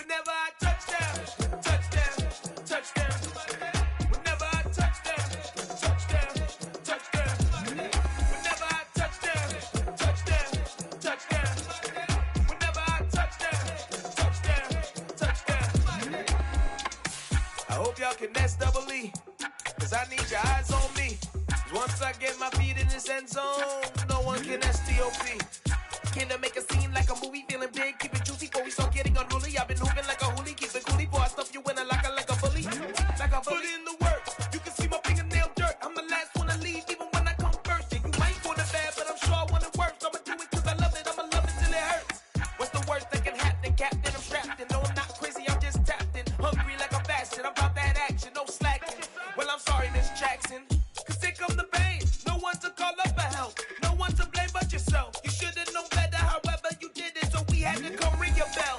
Whenever I touch down, touchdown, touchdown. Whenever I touch down, touchdown, touchdown. Whenever I touch down, touchdown, touchdown. Whenever I touch down, touchdown, touchdown. I hope y'all can nest double E, cause I need your eyes on me. Once I get my feet in this end zone, no one can STOP. Can I make a scene like a movie, feeling big, keep it juicy before we start getting unruly. I've been hooping like a hoolie, keep it coolie before I stuff you in a locker like a bully. Like a bully in the work, you can see my fingernail dirt. I'm the last one to leave, even when I come first. Yeah, you might want it bad, but I'm sure I want it worse. I'ma do it cause I love it, I'ma love it till it hurts. What's the worst that can happen, Captain? I'm strapped in, no I'm not crazy, I'm just tapped in. Hungry like I'm fasting, I'm about that action, no slacking. Well, I'm sorry, Miss Jackson, cause here come the pain. No one to call up for help, no one to blame but yourself. You should've known better, however you did it, so we had to come ring your bell.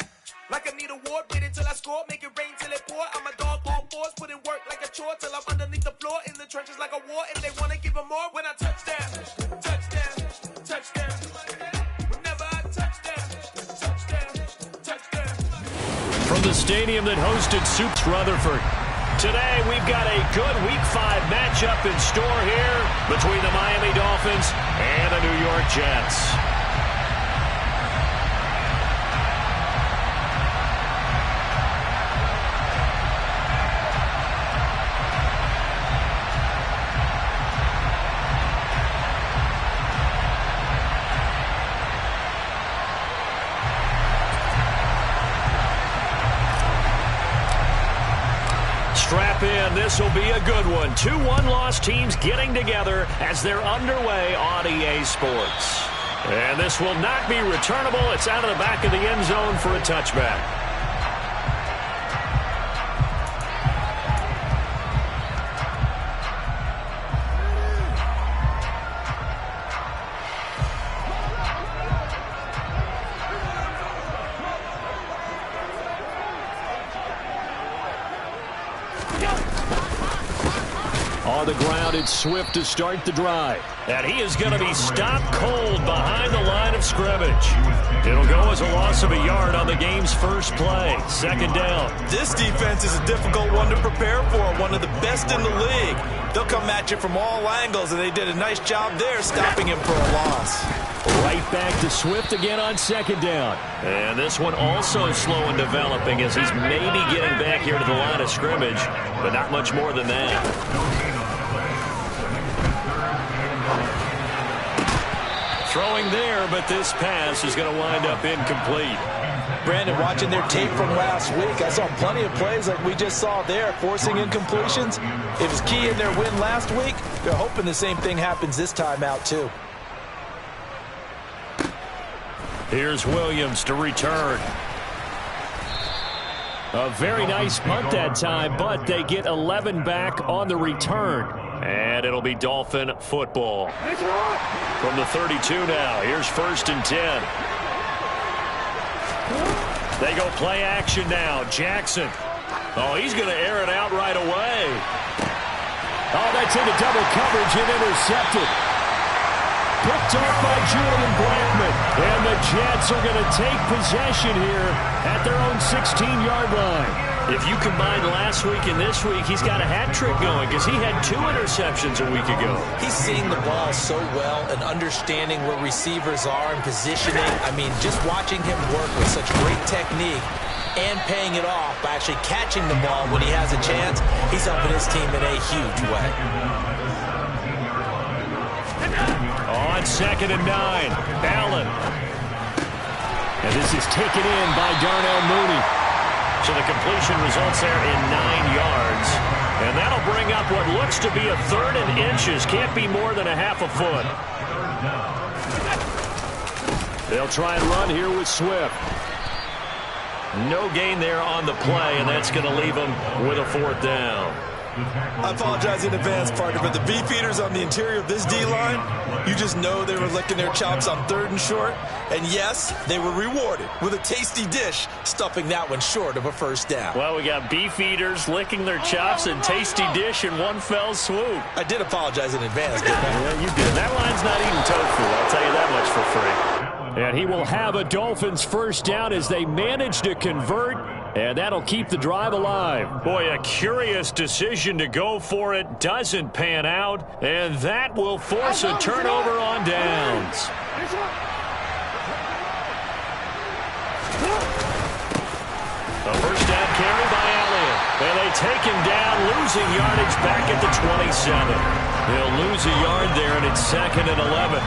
Like I need a ward, wait until I score, make it rain till it pour. I'm a dog on fours, put in work like a chore till I'm underneath the floor, in the trenches like a war. If they wanna give them more, when I touch down, touchdown, touchdown. Whenever I touch down, touchdown, touchdown. From the stadium that hosted Soups Rutherford, today we've got a good Week 5 matchup in store here between the Miami Dolphins and the New York Jets. Strap in, this will be a good one. 2 one-loss teams getting together as they're underway on EA Sports. And this will not be returnable. It's out of the back of the end zone for a touchback. On the ground, it's Swift to start the drive. And he is going to be stopped cold behind the line of scrimmage. It'll go as a loss of a yard on the game's first play. Second down. This defense is a difficult one to prepare for, one of the best in the league. They'll come at you from all angles, and they did a nice job there stopping him for a loss. Right back to Swift again on second down. And this one also slow in developing as he's maybe getting back here to the line of scrimmage, but not much more than that. Throwing there, but this pass is going to wind up incomplete. Brandon, watching their tape from last week, I saw plenty of plays like we just saw there, forcing incompletions. It was key in their win last week. They're hoping the same thing happens this time out, too. Here's Williams to return. A very nice punt that time, but they get 11 back on the return. And it'll be Dolphin football. From the 32 now, here's 1st and 10. They go play action now. Jackson. Oh, he's going to air it out right away. Oh, that's into double coverage and intercepted. Picked off by Julian Blackmon. And the Jets are going to take possession here at their own 16-yard line. If you combine last week and this week, he's got a hat trick going because he had 2 interceptions a week ago. He's seeing the ball so well and understanding where receivers are and positioning. I mean, just watching him work with such great technique and paying it off by actually catching the ball when he has a chance, he's helping his team in a huge way. On 2nd and 9, Allen. And this is taken in by Darnell Mooney. So the completion results there in 9 yards. And that'll bring up what looks to be a 3rd and inches. Can't be more than a half a foot. They'll try and run here with Swift. No gain there on the play, and that's going to leave them with a 4th down. I apologize in advance, partner, but the beefeaters on the interior of this D-line, you just know they were licking their chops on 3rd and short. And yes, they were rewarded with a tasty dish, stuffing that one short of a 1st down. Well, we got beefeaters licking their chops and tasty dish in one fell swoop. I did apologize in advance, didn't I? Yeah, you did. That line's not eating tofu, I'll tell you that much for free. And he will have a Dolphins 1st down as they manage to convert And that'll keep the drive alive. Boy, a curious decision to go for it. Doesn't pan out. And that will force a turnover on downs. A first down carry by Elliott. And they take him down, losing yardage back at the 27. They'll lose a yard there, and it's 2nd and 11.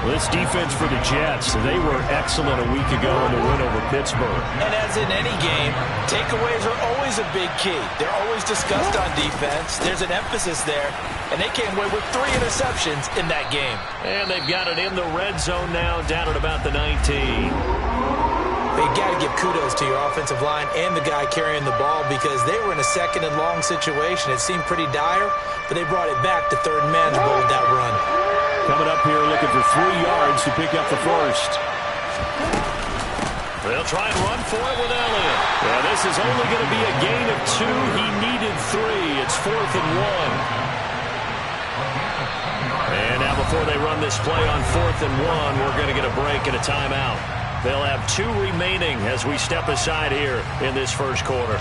This defense for the Jets, they were excellent a week ago in the win over Pittsburgh. And as in any game, takeaways are always a big key. They're always discussed on defense. There's an emphasis there, and they came away with 3 interceptions in that game. And they've got it in the red zone now, down at about the 19. But you got to give kudos to your offensive line and the guy carrying the ball because they were in a 2nd and long situation. It seemed pretty dire, but they brought it back to 3rd and manageable with that run. Coming up here looking for 3 yards to pick up the first. They'll try and run for it with Elliott. Yeah, this is only going to be a gain of 2. He needed 3. It's 4th and 1. And now before they run this play on 4th and 1, we're going to get a break and a timeout. They'll have 2 remaining as we step aside here in this first quarter.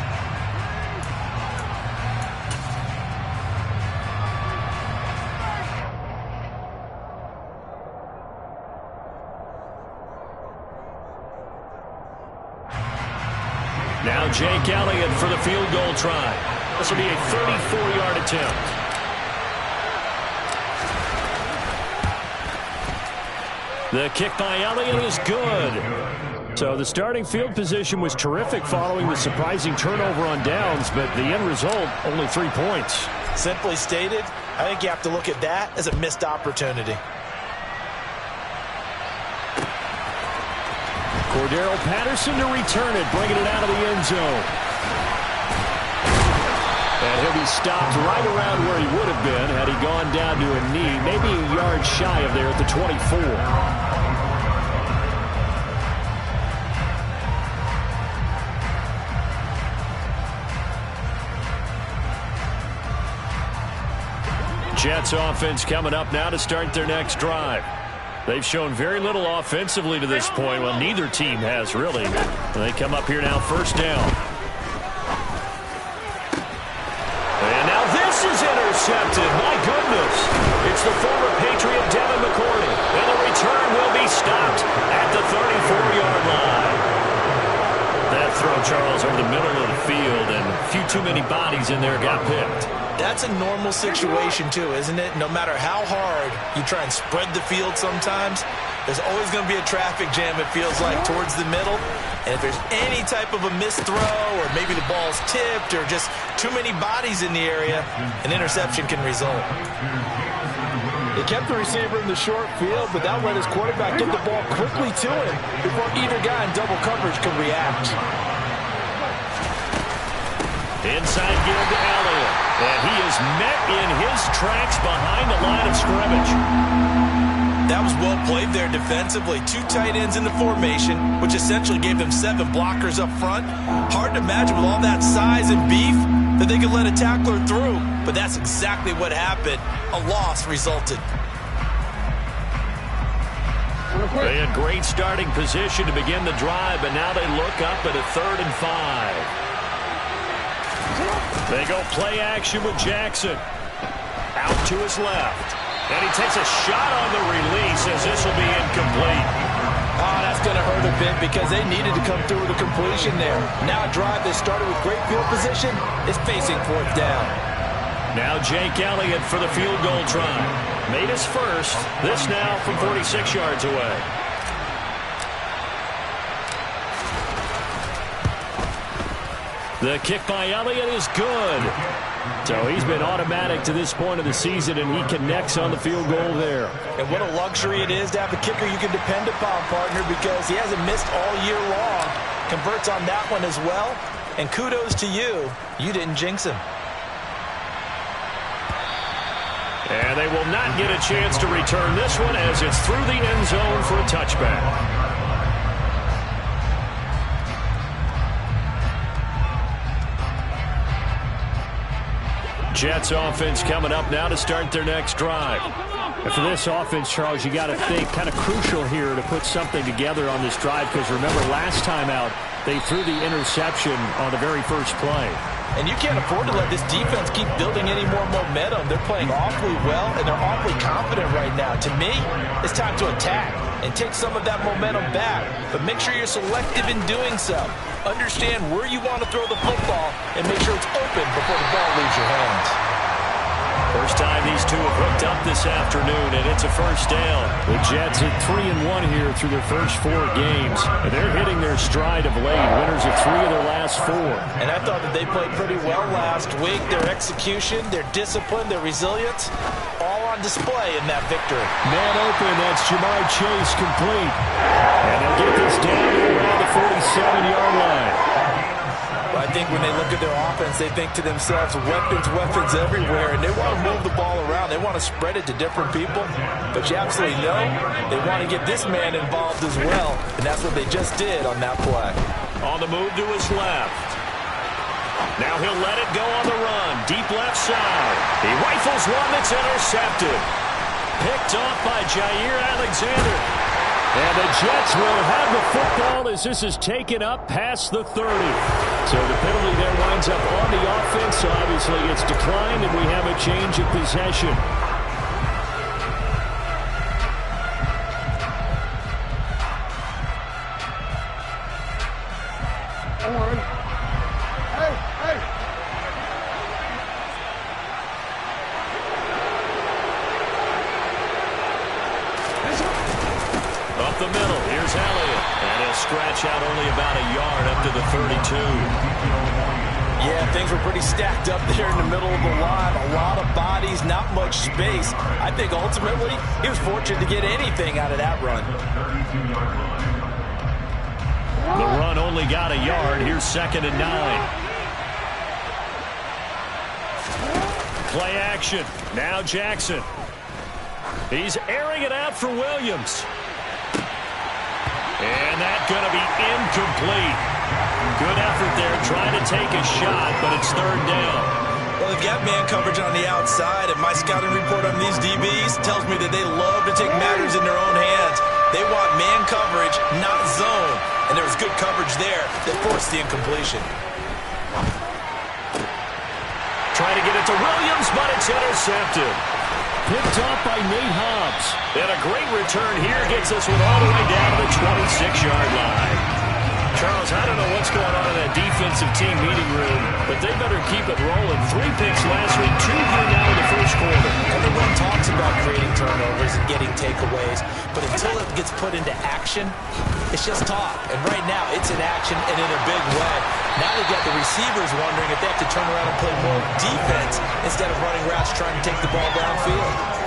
Now Jake Elliott for the field goal try. This will be a 34-yard attempt. The kick by Elliott is good. So the starting field position was terrific following the surprising turnover on downs, but the end result, only 3 points. Simply stated, I think you have to look at that as a missed opportunity. Cordero Patterson to return it, bringing it out of the end zone. And he'll be stopped right around where he would have been had he gone down to a knee, maybe a yard shy of there at the 24. Jets offense coming up now to start their next drive. They've shown very little offensively to this point. Well, neither team has really. They come up here now, first down. And now this is intercepted. My goodness. It's the former Patriot Devin McCourty. And the return will be stopped at the 34-yard line. That throw, Charles, over the middle of the field, and a few too many bodies in there got picked. That's a normal situation, too, isn't it? No matter how hard you try and spread the field sometimes, there's always going to be a traffic jam, it feels like, towards the middle. And if there's any type of a missed throw or maybe the ball's tipped or just too many bodies in the area, an interception can result. He kept the receiver in the short field, but that let his quarterback get the ball quickly to him before either guy in double coverage could react. Inside give to Elliott. And he is met in his tracks behind the line of scrimmage. That was well played there defensively. 2 tight ends in the formation, which essentially gave them 7 blockers up front. Hard to imagine with all that size and beef that they could let a tackler through. But that's exactly what happened. A loss resulted. They had great starting position to begin the drive, but now they look up at a 3rd and 5. They go play action with Jackson. Out to his left. And he takes a shot on the release as this will be incomplete. Oh, that's going to hurt a bit because they needed to come through with a completion there. Now a drive that started with great field position is facing 4th down. Now Jake Elliott for the field goal try. Made his first. This now from 46 yards away. The kick by Elliott is good. So he's been automatic to this point of the season, and he connects on the field goal there. And what a luxury it is to have a kicker you can depend upon, partner, because he hasn't missed all year long. Converts on that one as well. And kudos to you. You didn't jinx him. And they will not get a chance to return this one as it's through the end zone for a touchback. Jets offense coming up now to start their next drive. And for this offense, Charles, you got to think kind of crucial here to put something together on this drive, because remember last time out they threw the interception on the very first play. And you can't afford to let this defense keep building any more momentum. They're playing awfully well, and they're awfully confident right now. To me, it's time to attack and take some of that momentum back. But make sure you're selective in doing so. Understand where you want to throw the football and make sure it's open before the ball leaves your hands. First time these two have hooked up this afternoon, and it's a first down. The Jets at 3-1 here through their first 4 games. And they're hitting their stride of late, winners of 3 of their last 4. And I thought that they played pretty well last week. Their execution, their discipline, their resilience, all on display in that victory. Man open, that's Jamar Chase complete. And they'll get this down to around the 47-yard line. I think when they look at their offense, they think to themselves, weapons everywhere, and they want to move the ball around. They want to spread it to different people, but you absolutely know they want to get this man involved as well, and that's what they just did on that play. On the move to his left. Now he'll let it go on the run. Deep left side. He rifles one that's intercepted. Picked off by Jair Alexander. And the Jets will have the football as this is taken up past the 30. So the penalty there winds up on the offense. So obviously it's declined, and we have a change of possession. Up the middle, here's Elliott. And he'll scratch out only about a yard up to the 32. Yeah, things were pretty stacked up there in the middle of the line. A lot of bodies, not much space. I think ultimately he was fortunate to get anything out of that run. The run only got a yard. Here's 2nd and 9. Play action. Now Jackson. He's airing it out for Williams. And that's going to be incomplete. Good effort there trying to take a shot, but it's 3rd down. Well, they've got man coverage on the outside, and my scouting report on these DBs tells me that they love to take matters in their own hands. They want man coverage, not zone. And there was good coverage there that forced the incompletion. Trying to get it to Williams, but it's intercepted. Picked off by Nate Hobbs. And a great return here gets us all the way down to the 26-yard line. Charles, I don't know what's going on in that defensive team meeting room, but they better keep it rolling. 3 picks last week, 2 here now in the first quarter. Everyone talks about creating turnovers and getting takeaways, but until it gets put into action, it's just talk. And right now, it's in action and in a big way. Now they've got the receivers wondering if they have to turn around and play more defense instead of running routes trying to take the ball downfield.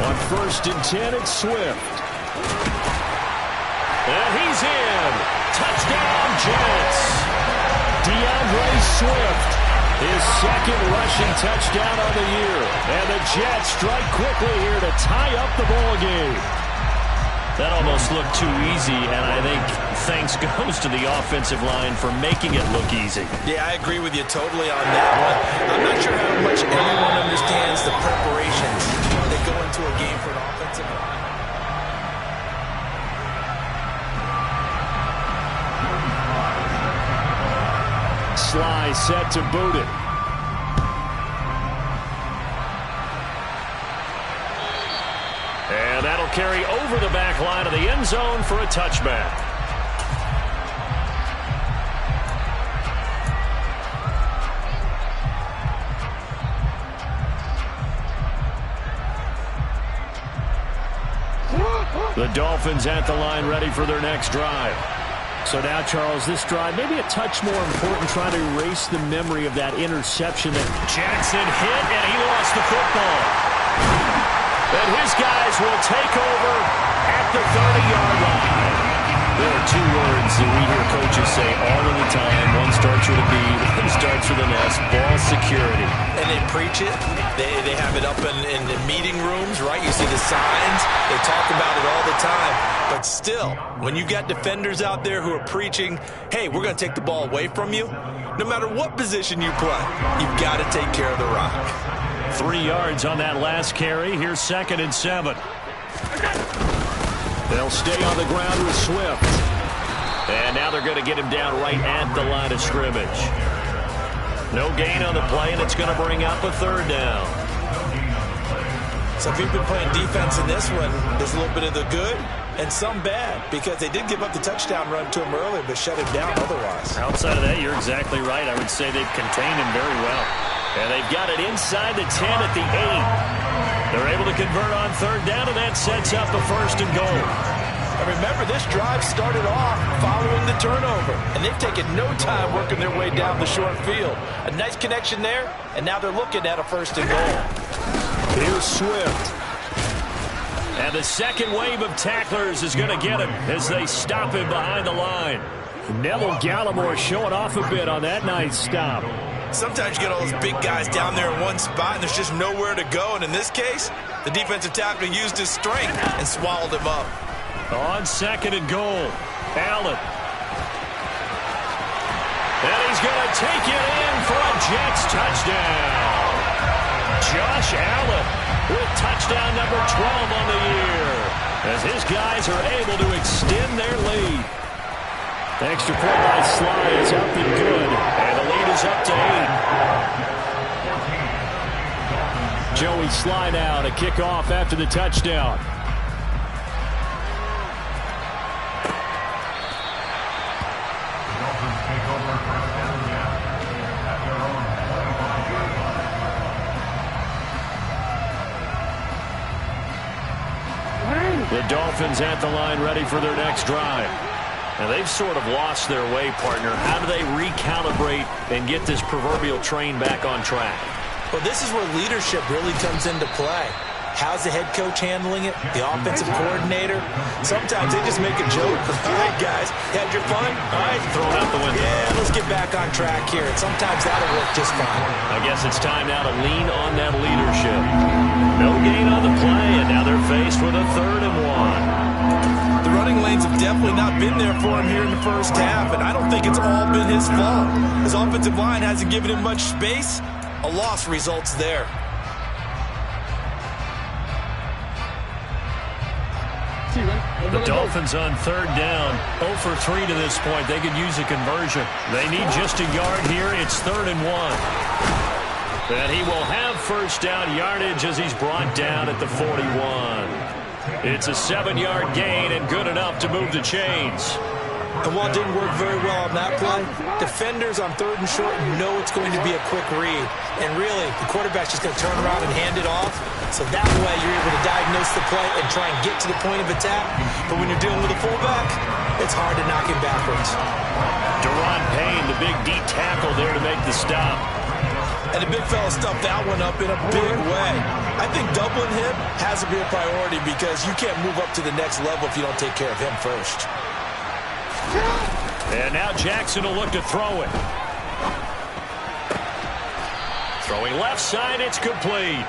On 1st and 10, it's Swift. And he's in. Touchdown, Jets. DeAndre Swift, his 2nd rushing touchdown on the year. And the Jets strike quickly here to tie up the ball game. That almost looked too easy, and I think thanks goes to the offensive line for making it look easy. Yeah, I agree with you totally on that one. I'm not sure how much everyone understands the preparations that go into a game for an offensive line. Sly set to boot it. And that'll carry over the back line of the end zone for a touchback. The Dolphins at the line ready for their next drive. So now, Charles, this drive maybe a touch more important, trying to erase the memory of that interception that Jackson hit, and he lost the football. And his guys will take over at the 30-yard line. There are 2 words that we hear coaches say all of the time. One starts with a B, one starts with an S, ball security. And they preach it. They have it up in the meeting rooms, right? You see the signs. They talk about it all the time. But still, when you got defenders out there who are preaching, hey, we're going to take the ball away from you, No matter what position you play, you've got to take care of the rock. 3 yards on that last carry. Here's 2nd and 7. They'll stay on the ground with Swift. And now they're going to get him down right at the line of scrimmage. No gain on the play, and it's going to bring up a 3rd down. So if you've been playing defense in this one, there's a little bit of the good and some bad, because they did give up the touchdown run to him earlier, but shut him down otherwise. Outside of that, you're exactly right. I would say they've contained him very well. And they've got it inside the 10 at the 8. They're able to convert on 3rd down, and that sets up a 1st and goal. And remember, this drive started off following the turnover, and they've taken no time working their way down the short field. A nice connection there, and now they're looking at a 1st and goal. Here's Swift. And the second wave of tacklers is going to get him as they stop him behind the line. Neville Gallimore showing off a bit on that nice stop. Sometimes you get all those big guys down there in one spot, and there's just nowhere to go. And in this case, the defensive tackle used his strength and swallowed him up. On 2nd and goal, Allen. And he's going to take it in for a Jets touchdown. Josh Allen with touchdown number 12 on the year, as his guys are able to extend their lead. Extra point by Sly is up and good, and the lead is up to 8. Joey Sly now to kick off after the touchdown. The Dolphins at the line ready for their next drive. And they've sort of lost their way, partner. How do they recalibrate and get this proverbial train back on track? Well, this is where leadership really comes into play. How's the head coach handling it? The offensive coordinator? Sometimes they just make a joke. All right, guys, had your fun? All right, throw it out the window. Yeah, let's get back on track here. And sometimes that'll work just fine. I guess it's time now to lean on that leadership. No gain on the play, and now they're faced with a 3rd and 1. The running lanes have definitely not been there for him here in the first half, and I don't think it's all been his fault. His offensive line hasn't given him much space. A loss results there. The Dolphins on 3rd down, 0 for 3 to this point. They could use a conversion. They need just a yard here. It's 3rd and 1. And he will have 1st down yardage as he's brought down at the 41. It's a 7-yard gain and good enough to move the chains. And while it didn't work very well on that play, defenders on 3rd and short know it's going to be a quick read. And really, the quarterback's just going to turn around and hand it off. So that way you're able to diagnose the play and try and get to the point of attack. But when you're dealing with a fullback, it's hard to knock him backwards. Deron Payne, the big D tackle there to make the stop. And the big fella stuffed that one up in a big way. I think doubling him has to be a priority because you can't move up to the next level if you don't take care of him first. And now Jackson will look to throw it. Throwing left side, it's complete.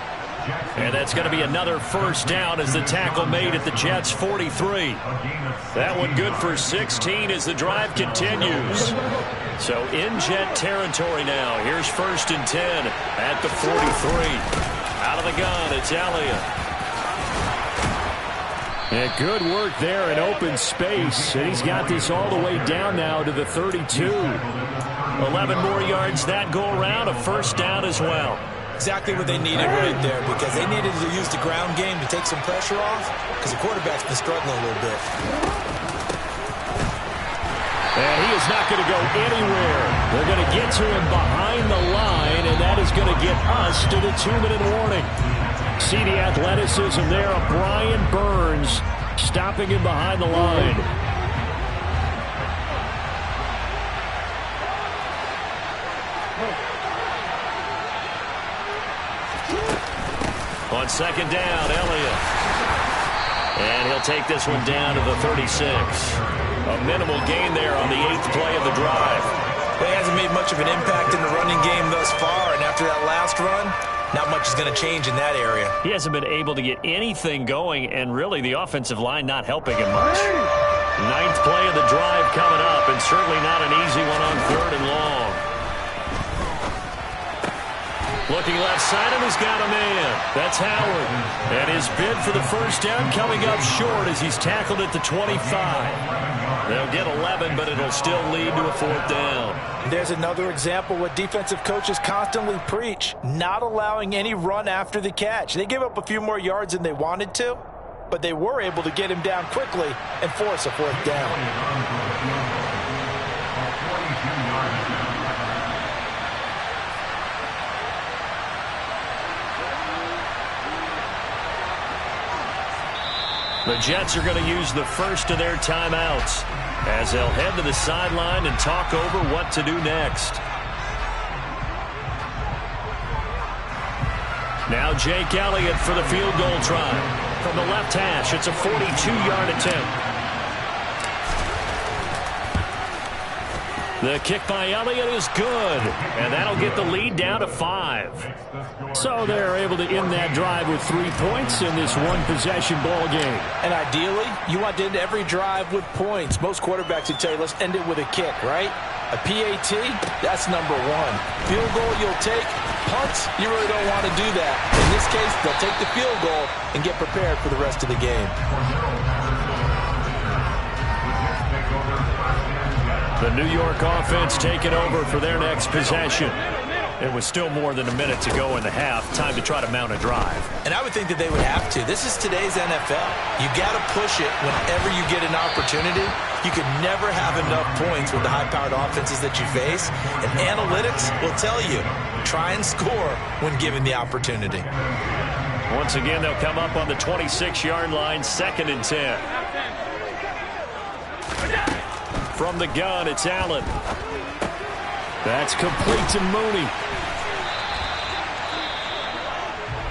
And that's going to be another 1st down as the tackle made at the Jets' 43. That one good for 16 as the drive continues. So in Jet territory now. Here's 1st and 10 at the 43. Out of the gun, it's Elliott. And good work there in open space. And he's got this all the way down now to the 32. 11 more yards that go around, a 1st down as well. Exactly what they needed right there, because they needed to use the ground game to take some pressure off, because the quarterback's been struggling a little bit. And he is not going to go anywhere. They're going to get to him behind the line, and that is going to get us to the 2-minute warning. See the athleticism there of Brian Burns stopping him behind the line. On 2nd down, Elliott. And he'll take this one down to the 36. A minimal gain there on the 8th play of the drive. But he hasn't made much of an impact in the running game thus far, and after that last run, not much is going to change in that area. He hasn't been able to get anything going, and really the offensive line not helping him much. 9th play of the drive coming up, and certainly not an easy one on 3rd and long. Looking left side, and he's got a man. That's Howard. And his bid for the first down coming up short as he's tackled at the 25. They'll get 11, but it'll still lead to a fourth down. There's another example what defensive coaches constantly preach, not allowing any run after the catch. They give up a few more yards than they wanted to, but they were able to get him down quickly and force a fourth down. The Jets are going to use the first of their timeouts as they'll head to the sideline and talk over what to do next. Now Jake Elliott for the field goal try. From the left hash, it's a 42-yard attempt. The kick by Elliott is good, and that'll get the lead down to 5. So they're able to end that drive with 3 points in this one-possession ball game. And ideally, you want to end every drive with points. Most quarterbacks would tell you, let's end it with a kick, right? A PAT, that's number 1. Field goal you'll take. Punts, you really don't want to do that. In this case, they'll take the field goal and get prepared for the rest of the game. The New York offense taking over for their next possession. It was still more than a minute to go in the half. Time to try to mount a drive. And I would think that they would have to. This is today's NFL. You got to push it whenever you get an opportunity. You could never have enough points with the high-powered offenses that you face. And analytics will tell you, try and score when given the opportunity. Once again, they'll come up on the 26-yard line, 2nd and 10. From the gun, it's Allen. That's complete to Mooney.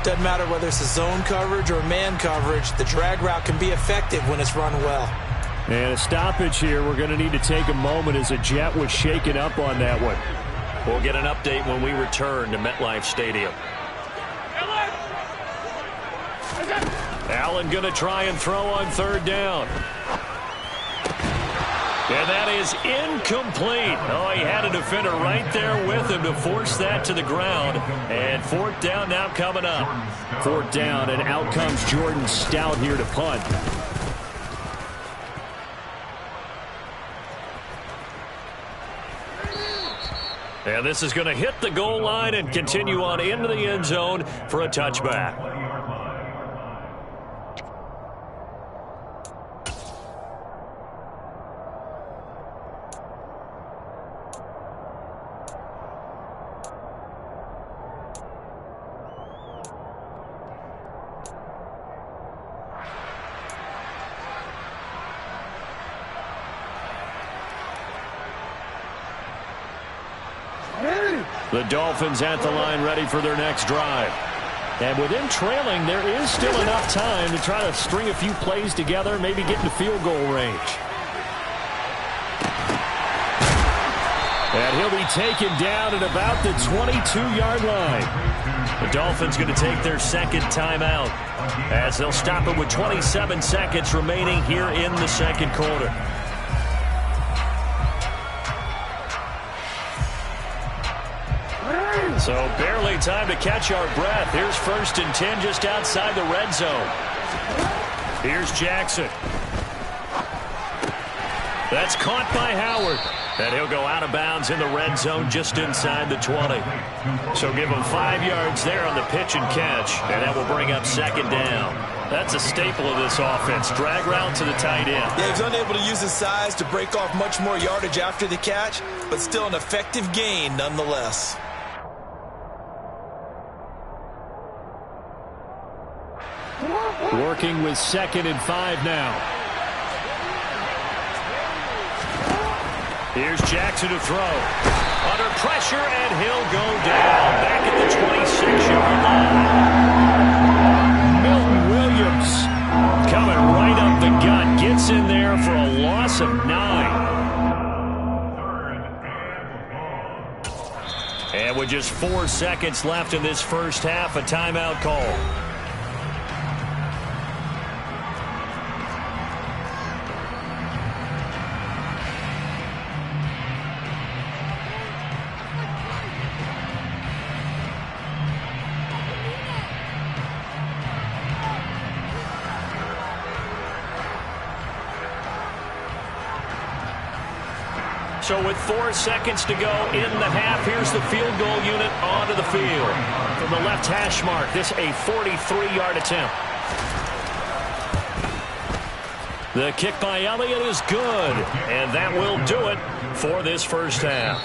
Doesn't matter whether it's a zone coverage or man coverage, the drag route can be effective when it's run well. And a stoppage here. We're going to need to take a moment as a Jet was shaken up on that one. We'll get an update when we return to MetLife Stadium. Allen going to try and throw on 3rd down. And that is incomplete. Oh, he had a defender right there with him to force that to the ground. And 4th down now coming up. 4th down, and out comes Jordan Stout here to punt. And this is going to hit the goal line and continue on into the end zone for a touchback. The Dolphins at the line ready for their next drive. And with them trailing, there is still enough time to try to string a few plays together, maybe get into field goal range. And he'll be taken down at about the 22-yard line. The Dolphins going to take their 2nd timeout as they'll stop it with 27 seconds remaining here in the 2nd quarter. So barely time to catch our breath. Here's 1st and 10 just outside the red zone. Here's Jackson. That's caught by Howard. And he'll go out of bounds in the red zone just inside the 20. So give him 5 yards there on the pitch and catch. And that will bring up 2nd down. That's a staple of this offense. Drag route to the tight end. Yeah, he's unable to use his size to break off much more yardage after the catch, but still an effective gain nonetheless. Working with 2nd and 5 now. Here's Jackson to throw. Under pressure, and he'll go down. Back at the 26-yard line. Milton Williams coming right up the gut. Gets in there for a loss of 9. And with just 4 seconds left in this first half, a timeout call. So with 4 seconds to go in the half, here's the field goal unit onto the field. From the left hash mark, this a 43-yard attempt. The kick by Elliott is good, and that will do it for this first half.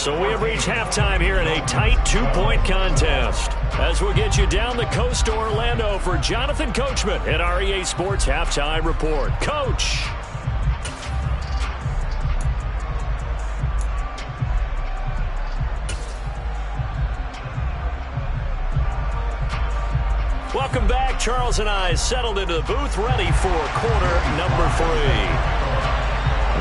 So we have reached halftime here in a tight 2-point contest. As we'll get you down the coast to Orlando for Jonathan Coachman at our EA Sports Halftime Report. Coach. Welcome back. Charles and I settled into the booth, ready for quarter number 3.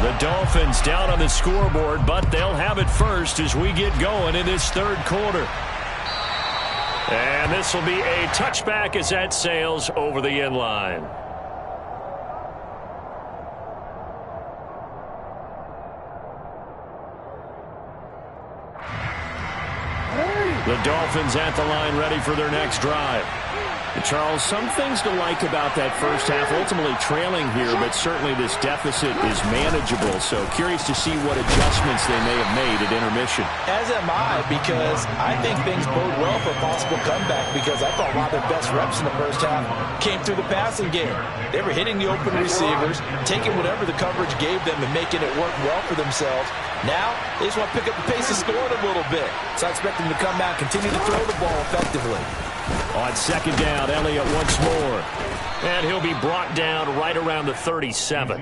The Dolphins down on the scoreboard, but they'll have it first as we get going in this third quarter. And this will be a touchback as that sails over the end line. The Dolphins at the line, ready for their next drive. Charles, some things to like about that first half. Ultimately trailing here, but certainly this deficit is manageable. So curious to see what adjustments they may have made at intermission. As am I, because I think things bode well for a possible comeback, because I thought a lot of their best reps in the first half came through the passing game. They were hitting the open receivers, taking whatever the coverage gave them and making it work well for themselves. Now, they just want to pick up the pace of scoring a little bit. So I expect them to come out and continue to throw the ball effectively. On second down, Elliott once more. And he'll be brought down right around the 37.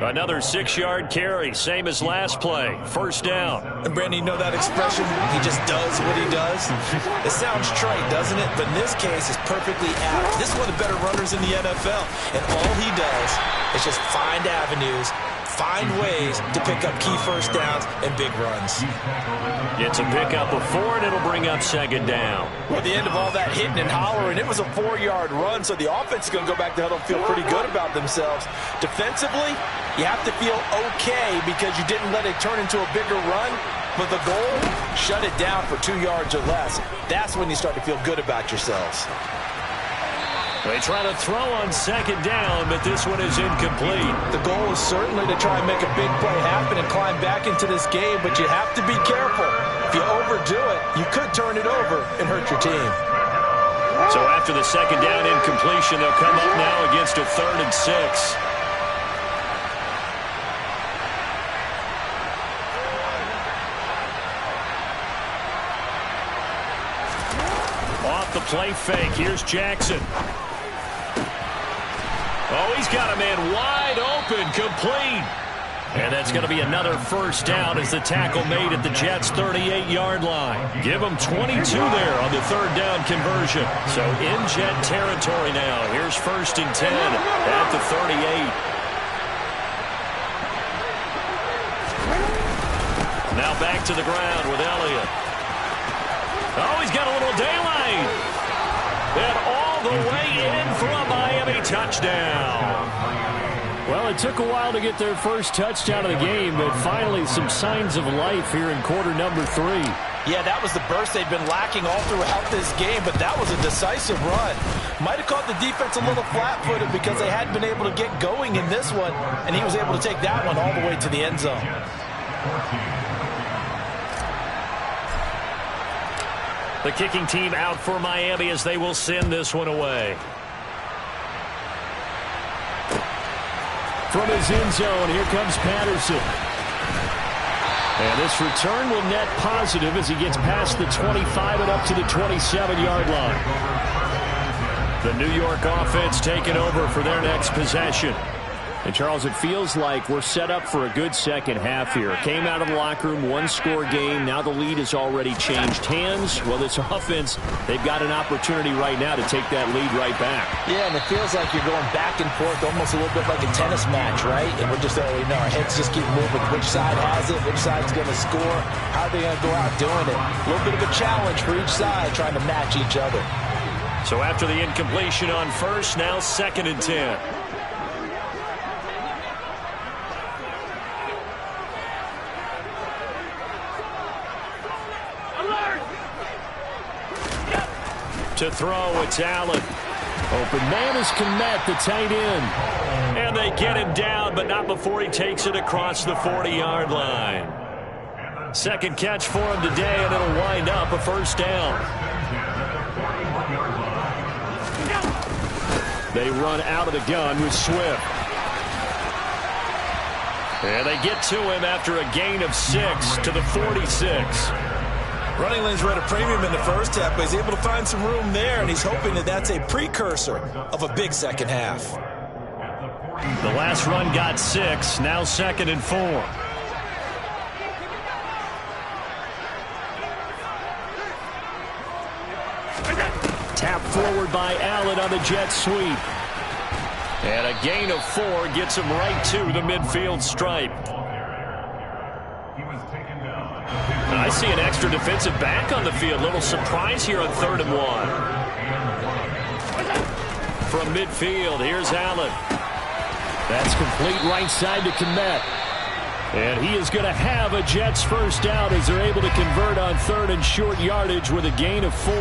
Another 6-yard carry, same as last play. First down. And Brandon, you know that expression? He just does what he does. It sounds trite, doesn't it? But in this case, it's perfectly apt. This is one of the better runners in the NFL. And all he does is just find avenues, find ways to pick up key first downs and big runs. It's a pickup of 4, and it'll bring up second down. Well, at the end of all that hitting and hollering, it was a 4-yard run, so the offense is going to go back to huddle and feel pretty good about themselves. Defensively, you have to feel okay because you didn't let it turn into a bigger run, but the goal, shut it down for 2 yards or less. That's when you start to feel good about yourselves. They try to throw on second down, but this one is incomplete. The goal is certainly to try and make a big play happen and climb back into this game, but you have to be careful. If you overdo it, you could turn it over and hurt your team. So after the second down incompletion, they'll come up now against a 3rd and 6. Off the play fake, here's Jackson. Oh, he's got a man wide open, complete. And that's going to be another first down as the tackle made at the Jets' 38-yard line. Give them 22 there on the 3rd down conversion. So in Jet territory now. Here's 1st and 10 at the 38. Now back to the ground with Elliott. Oh, he's got a little daylight. And all the way in for a Miami touchdown. Well, it took a while to get their first touchdown of the game, but finally some signs of life here in quarter number 3. Yeah, that was the burst they've been lacking all throughout this game, but that was a decisive run. Might have caught the defense a little flat-footed because they hadn't been able to get going in this one, and he was able to take that one all the way to the end zone. The kicking team out for Miami as they will send this one away. From his end zone, here comes Patterson. And this return will net positive as he gets past the 25 and up to the 27-yard line. The New York offense taking over for their next possession. And, Charles, it feels like we're set up for a good second half here. Came out of the locker room, one-score game. Now the lead has already changed hands. Well, this offense, they've got an opportunity right now to take that lead right back. Yeah, and it feels like you're going back and forth almost a little bit like a tennis match, right? And we're just already know our heads just keep moving. Which side has it? Which side's going to score? How are they going to go out doing it? A little bit of a challenge for each side trying to match each other. So after the incompletion on first, now 2nd and 10. To throw, it's Allen. Open man is Kmet, the tight end. And they get him down, but not before he takes it across the 40-yard line. Second catch for him today, and it'll wind up a first down. They run out of the gun with Swift. And they get to him after a gain of 6 to the 46. Running lanes were at a premium in the first half, but he's able to find some room there, and he's hoping that that's a precursor of a big second half. The last run got 6, now 2nd and 4. Tap forward by Allen on the jet sweep. And a gain of 4 gets him right to the midfield stripe. And I see an extra defensive back on the field. Little surprise here on 3rd and 1. From midfield, here's Allen. That's complete right side to Killem. And he is going to have a Jets first down as they're able to convert on 3rd and short yardage with a gain of 4.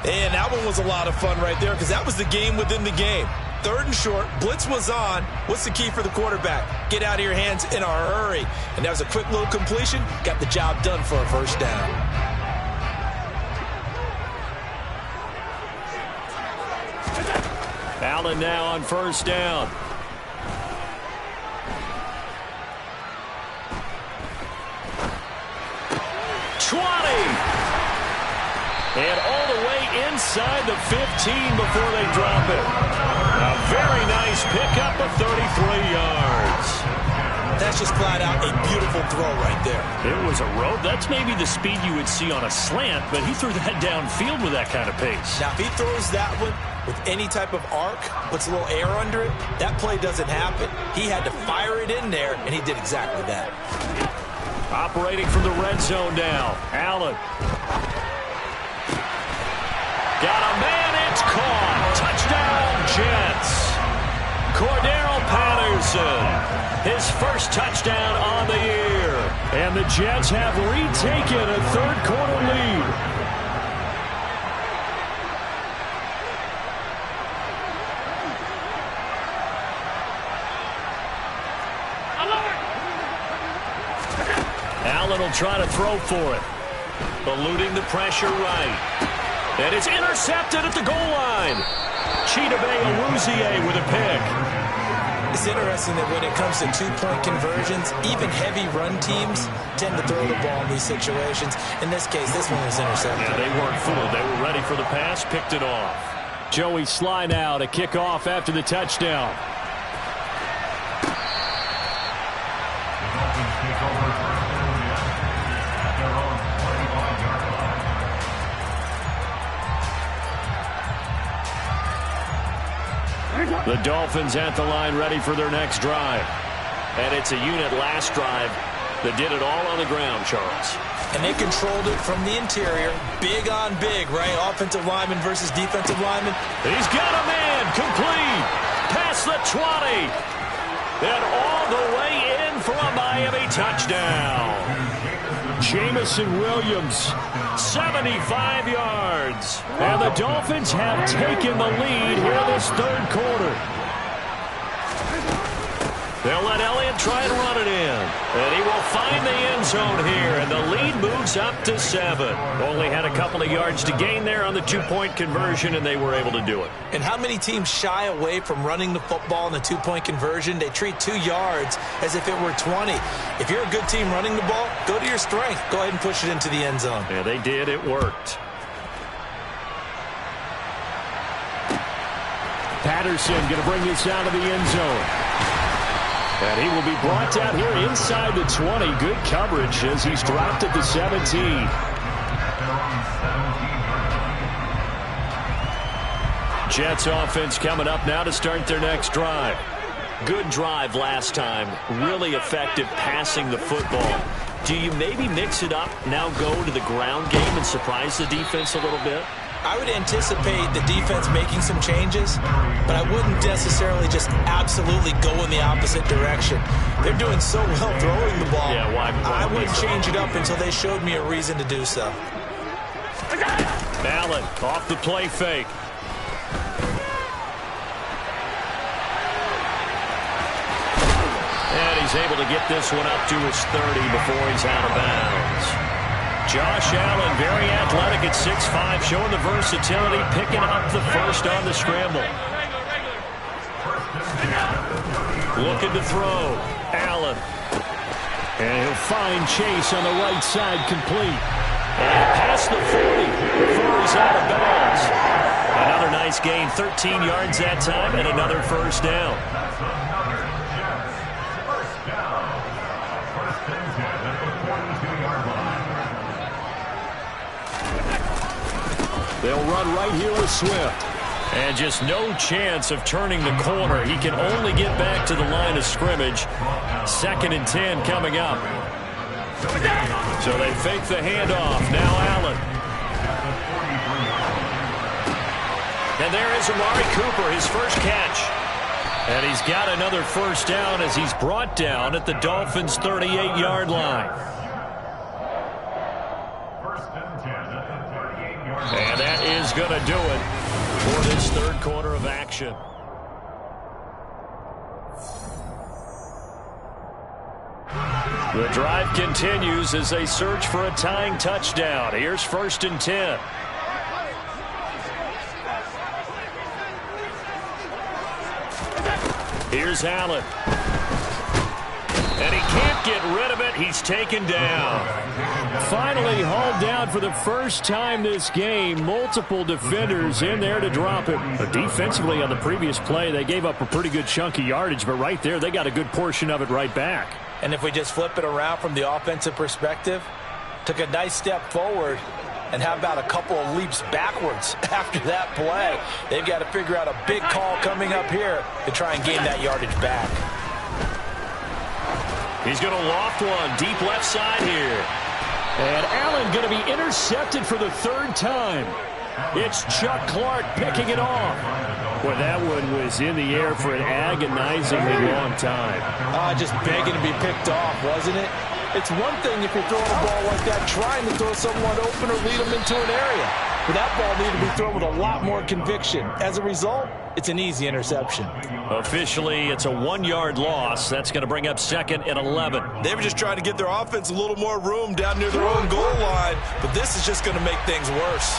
And that one was a lot of fun right there because that was the game within the game. 3rd and short, blitz was on. What's the key for the quarterback? Get out of your hands in a hurry. And that was a quick little completion. Got the job done for a first down. Allen now on first down. And all the way inside the 15 before they drop it. A very nice pickup of 33 yards. That's just flat out a beautiful throw right there. It was a rope. That's maybe the speed you would see on a slant, but he threw that downfield with that kind of pace. Now, if he throws that one with any type of arc, puts a little air under it, that play doesn't happen. He had to fire it in there, and he did exactly that. Operating from the red zone now, Allen. Got a man, it's caught. Touchdown, Jets. Cordero Patterson, his first touchdown on the year. And the Jets have retaken a third-quarter lead. Allen will try to throw for it. Eluding the pressure right. And it's intercepted at the goal line. Chidobe Awuzie with a pick. It's interesting that when it comes to two-point conversions, even heavy run teams tend to throw the ball in these situations. In this case, this one was intercepted. Yeah, they weren't fooled. They were ready for the pass, picked it off. Joey Sly now to kick off after the touchdown. The Dolphins at the line ready for their next drive. And it's a unit last drive that did it all on the ground, Charles. And they controlled it from the interior. Big on big, right? Offensive lineman versus defensive lineman. He's got a man complete. Past the 20. And all the way in for a Miami touchdown. Jamison Williams, 75 yards. And the Dolphins have taken the lead here this third quarter. They'll let Elliott try and run it in. And he will find the end zone here. And the lead moves up to 7. Only had a couple of yards to gain there on the two-point conversion, and they were able to do it. And how many teams shy away from running the football in the two-point conversion? They treat 2 yards as if it were 20. If you're a good team running the ball, go to your strength. Go ahead and push it into the end zone. Yeah, they did. It worked. Patterson going to bring this out of the end zone. And he will be brought down here inside the 20. Good coverage as he's dropped at the 17. Jets offense coming up now to start their next drive. Good drive last time. Really effective passing the football. Do you maybe mix it up, now go to the ground game and surprise the defense a little bit? I would anticipate the defense making some changes, but I wouldn't necessarily just absolutely go in the opposite direction. They're doing so well throwing the ball. Yeah, why I wouldn't change it up until they showed me a reason to do so. Allen off the play fake. he's able to get this one up to his 30 before he's out of bounds. Josh Allen, very athletic at 6'5", showing the versatility, picking up the first on the scramble. Looking to throw. Allen. And he'll find Chase on the right side, complete. And past the 40 before he's out of bounds. Another nice gain, 13 yards that time, and another first down. They'll run right here with Swift. And just no chance of turning the corner. He can only get back to the line of scrimmage. 2nd and 10 coming up. So they fake the handoff. Now Allen. And there is Amari Cooper, his first catch. And he's got another first down as he's brought down at the Dolphins' 38-yard line. And that is going to do it for this third quarter of action. The drive continues as they search for a tying touchdown. Here's 1st and 10. Here's Allen. And he can't get rid of it. He's taken down. Finally hauled down for the first time this game. Multiple defenders in there to drop it. But defensively on the previous play, they gave up a pretty good chunk of yardage. But right there, they got a good portion of it right back. And if we just flip it around from the offensive perspective, took a nice step forward. And how about a couple of leaps backwards after that play? They've got to figure out a big call coming up here to try and gain that yardage back. He's going to loft one deep left side here. And Allen going to be intercepted for the 3rd time. It's Chuck Clark picking it off. Boy, that one was in the air for an agonizingly long time. Just begging to be picked off, wasn't it? It's one thing if you're throwing a ball like that, trying to throw someone open or lead them into an area. But that ball needed to be thrown with a lot more conviction. As a result, it's an easy interception. Officially, it's a 1-yard loss. That's going to bring up 2nd and 11. They were just trying to give their offense a little more room down near their own goal line, but this is just going to make things worse.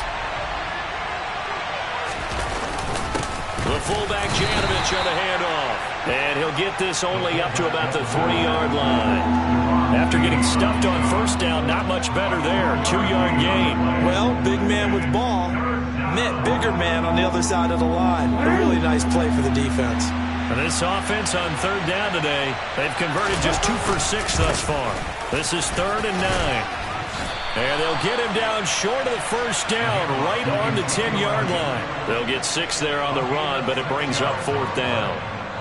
The fullback Janovich on the handoff. And he'll get this only up to about the 3-yard line. After getting stuffed on first down, not much better there. 2-yard gain. Well, big man with ball meant bigger man on the other side of the line. A really nice play for the defense. And this offense on 3rd down today, they've converted just 2 for 6 thus far. This is 3rd and 9. And they'll get him down short of the first down, right on the 10-yard line. They'll get 6 there on the run, but it brings up 4th down.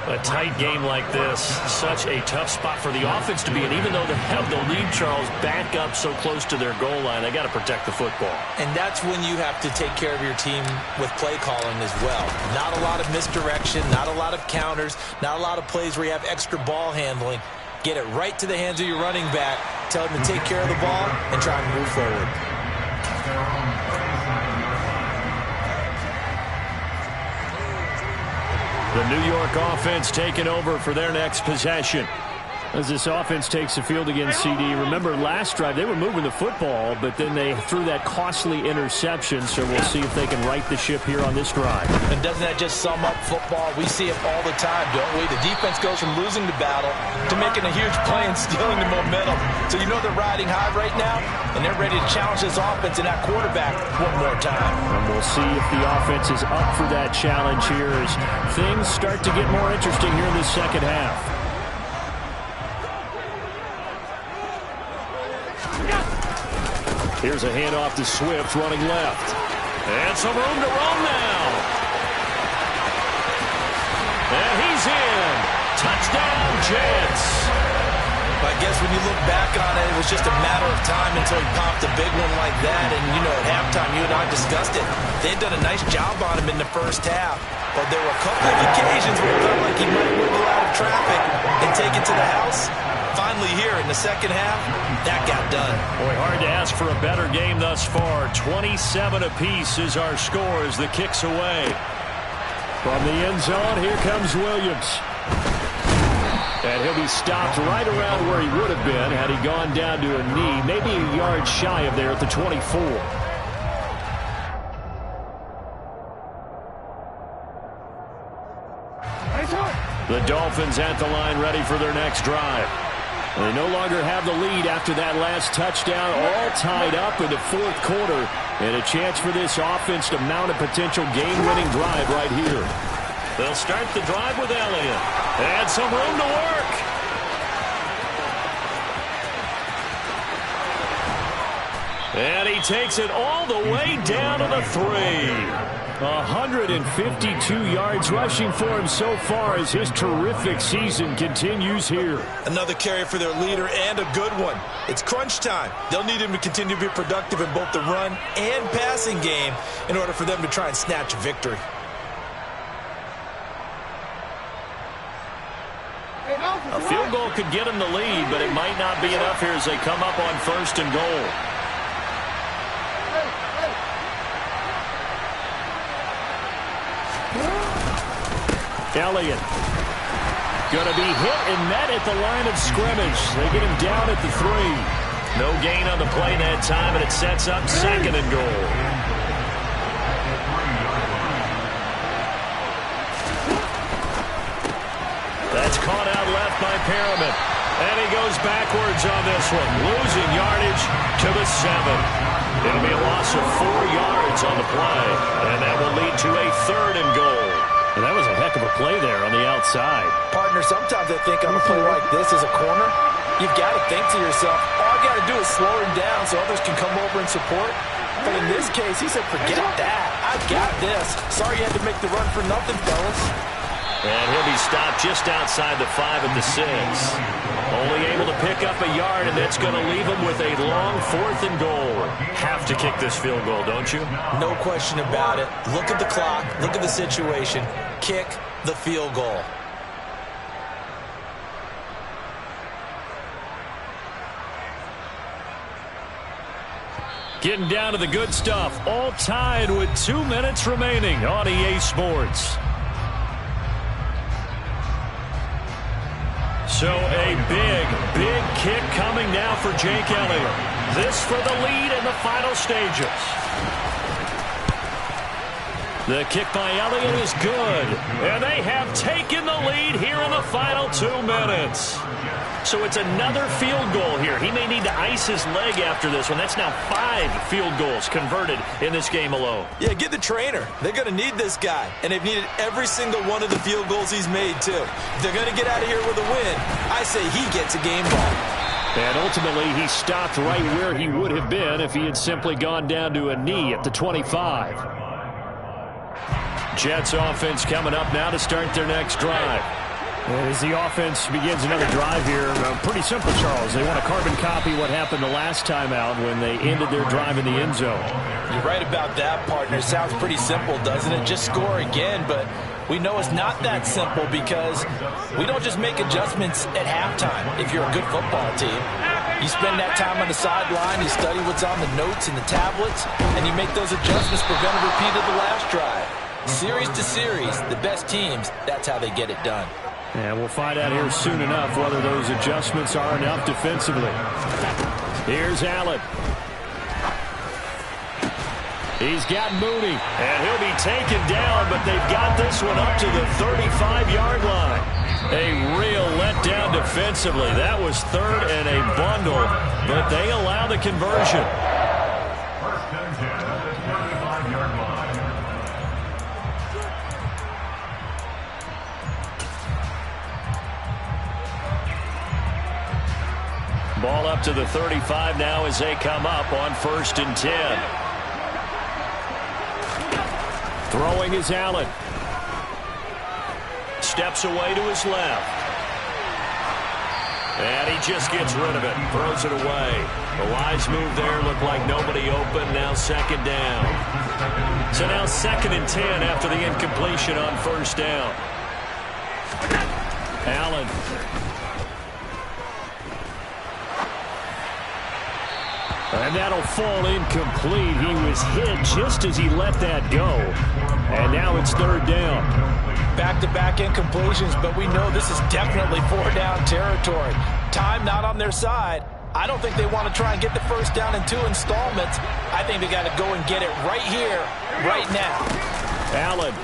A tight game like this, such a tough spot for the offense to be in. Even though they have the lead, Charles, back up so close to their goal line, they got to protect the football. And that's when you have to take care of your team with play calling as well. Not a lot of misdirection, not a lot of counters, not a lot of plays where you have extra ball handling. Get it right to the hands of your running back, tell him to take care of the ball, and try and move forward. The New York offense taking over for their next possession. As this offense takes the field against CD, remember last drive they were moving the football, but then they threw that costly interception, so we'll see if they can right the ship here on this drive. And doesn't that just sum up football? We see it all the time, don't we? The defense goes from losing the battle to making a huge play and stealing the momentum. So you know they're riding high right now, and they're ready to challenge this offense and that quarterback one more time. And we'll see if the offense is up for that challenge here as things start to get more interesting here in this second half. Here's a handoff to Swift running left. And some room to run now. And he's in. Touchdown, Jets. I guess when you look back on it, it was just a matter of time until he popped a big one like that. And, you know, at halftime, you and I discussed it. They had done a nice job on him in the first half. But there were a couple of occasions where it felt like he might wiggle out of traffic and take it to the house. Finally here in the second half, that got done. Boy, hard to ask for a better game thus far. 27 apiece is our score as the kick's away. From the end zone, here comes Williams. And he'll be stopped right around where he would have been had he gone down to a knee, maybe a yard shy of there at the 24. The Dolphins at the line ready for their next drive. They no longer have the lead after that last touchdown, all tied up in the fourth quarter, and a chance for this offense to mount a potential game-winning drive right here. They'll start the drive with Elliott. And some room to work. And he takes it all the way down to the 3. 152 yards rushing for him so far as his terrific season continues here. Another carry for their leader and a good one. It's crunch time. They'll need him to continue to be productive in both the run and passing game in order for them to try and snatch a victory. A field goal could get him the lead, but it might not be enough here as they come up on 1st and goal. Elliott going to be hit and met at the line of scrimmage. They get him down at the 3. No gain on the play that time, and it sets up 2nd and goal. That's caught out left by Perriman. And he goes backwards on this one, losing yardage to the 7. It'll be a loss of 4 yards on the play, and that will lead to a 3rd and goal. And that was a heck of a play there on the outside. Partner, sometimes I think on a play like this as a corner, you've got to think to yourself, all I got to do is slow him down so others can come over and support. But in this case, he said, forget that. I got this. Sorry you had to make the run for nothing, fellas. And he'll be stopped just outside the 5 at the 6. Only able to pick up a yard, and that's going to leave him with a long 4th and goal. Have to kick this field goal, don't you? No question about it. Look at the clock. Look at the situation. Kick the field goal. Getting down to the good stuff. All tied with 2 minutes remaining on EA Sports. So a big kick coming now for Jake Elliott. This for the lead in the final stages. The kick by Elliott is good. And they have taken the lead here in the final 2 minutes. So it's another field goal here. He may need to ice his leg after this one. That's now 5 field goals converted in this game alone. Yeah, get the trainer. They're going to need this guy. And they've needed every single one of the field goals he's made, too. If they're going to get out of here with a win, I say he gets a game ball. And ultimately, he stopped right where he would have been if he had simply gone down to a knee at the 25. Jets offense coming up now to start their next drive. As the offense begins another drive here, pretty simple, Charles. They want to carbon copy what happened the last time out when they ended their drive in the end zone. You're right about that, partner. Sounds pretty simple, doesn't it? Just score again, but we know it's not that simple because we don't just make adjustments at halftime if you're a good football team. You spend that time on the sideline, you study what's on the notes and the tablets, and you make those adjustments prevent a repeat of the last drive. Series to series, the best teams, that's how they get it done. And we'll find out here soon enough whether those adjustments are enough defensively. Here's Allen. He's got Mooney, and he'll be taken down, but they've got this one up to the 35-yard line. A real letdown defensively. That was 3rd and a bundle, but they allow the conversion. Ball up to the 35 now as they come up on 1st and 10. Throwing is Allen. Steps away to his left. And he just gets rid of it. Throws it away. The wise move there. Looked like nobody open. Now 2nd down. So now 2nd and 10 after the incompletion on 1st down. Allen. And that'll fall incomplete. He was hit just as he let that go. And now it's 3rd down. back-to-back incompletions, but we know this is definitely four-down territory. Time not on their side. I don't think they want to try and get the first down in 2 installments. I think they got to go and get it right here, right now. Allen.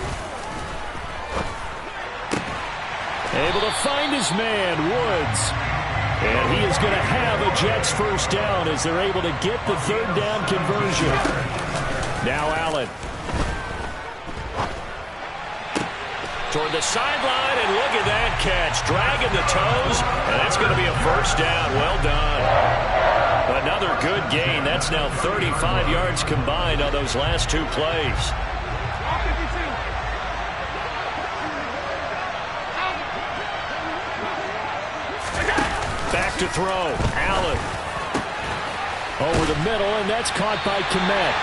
Able to find his man, Woods. And he is going to have a Jets first down as they're able to get the third down conversion. Now Allen. Toward the sideline, and look at that catch. Dragging the toes, and that's going to be a first down. Well done. Another good gain. That's now 35 yards combined on those last 2 plays. Back to throw. Allen. Over the middle, and that's caught by Killem.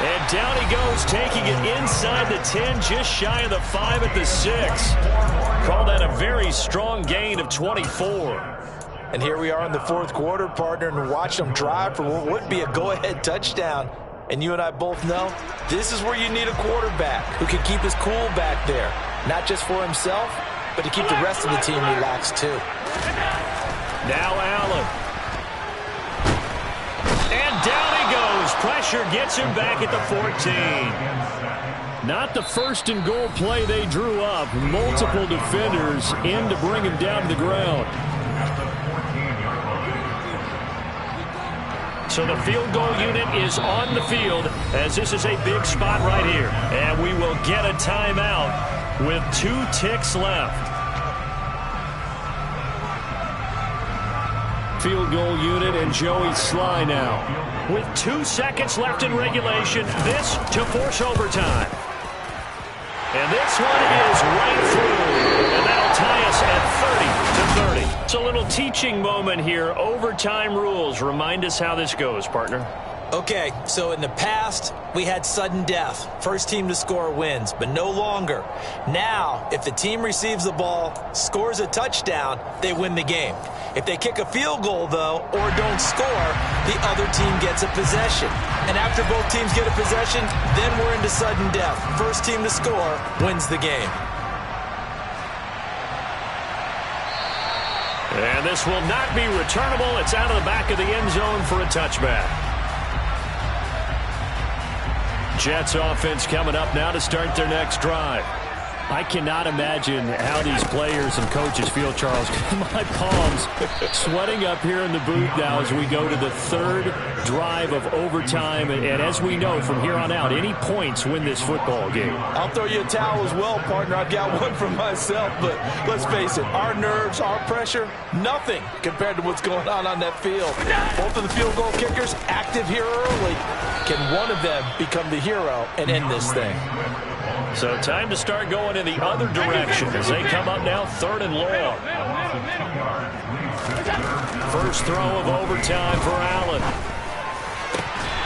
And down he goes, taking it inside the 10, just shy of the 5 at the 6. Call that a very strong gain of 24. And here we are in the 4th quarter, partner, and watch them drive for what would be a go-ahead touchdown. And you and I both know this is where you need a quarterback who can keep his cool back there. Not just for himself, but to keep the rest of the team relaxed too. Now Allen. And down he goes. Pressure gets him back at the 14. Not the first and goal play they drew up. Multiple defenders in to bring him down to the ground. So the field goal unit is on the field as this is a big spot right here. And we will get a timeout with 2 ticks left. Field goal unit and Joey Sly now. With 2 seconds left in regulation, this to force overtime. And this one is right through. And that'll tie us at 30-30. It's a little teaching moment here. Overtime rules. Remind us how this goes, partner. Okay, so in the past, we had sudden death. First team to score wins, but no longer. Now, if the team receives the ball, scores a touchdown, they win the game. If they kick a field goal, though, or don't score, the other team gets a possession. And after both teams get a possession, then we're into sudden death. First team to score wins the game. And this will not be returnable. It's out of the back of the end zone for a touchback. Jets offense coming up now to start their next drive. I cannot imagine how these players and coaches feel, Charles. My palms sweating up here in the booth now as we go to the 3rd drive of overtime. And as we know from here on out, any points win this football game. I'll throw you a towel as well, partner. I've got one for myself, but let's face it, our nerves, our pressure, nothing compared to what's going on that field. Both of the field goal kickers active here early. Can one of them become the hero and end this thing? So time to start going in the other direction as they come up now 3rd and long. First throw of overtime for Allen.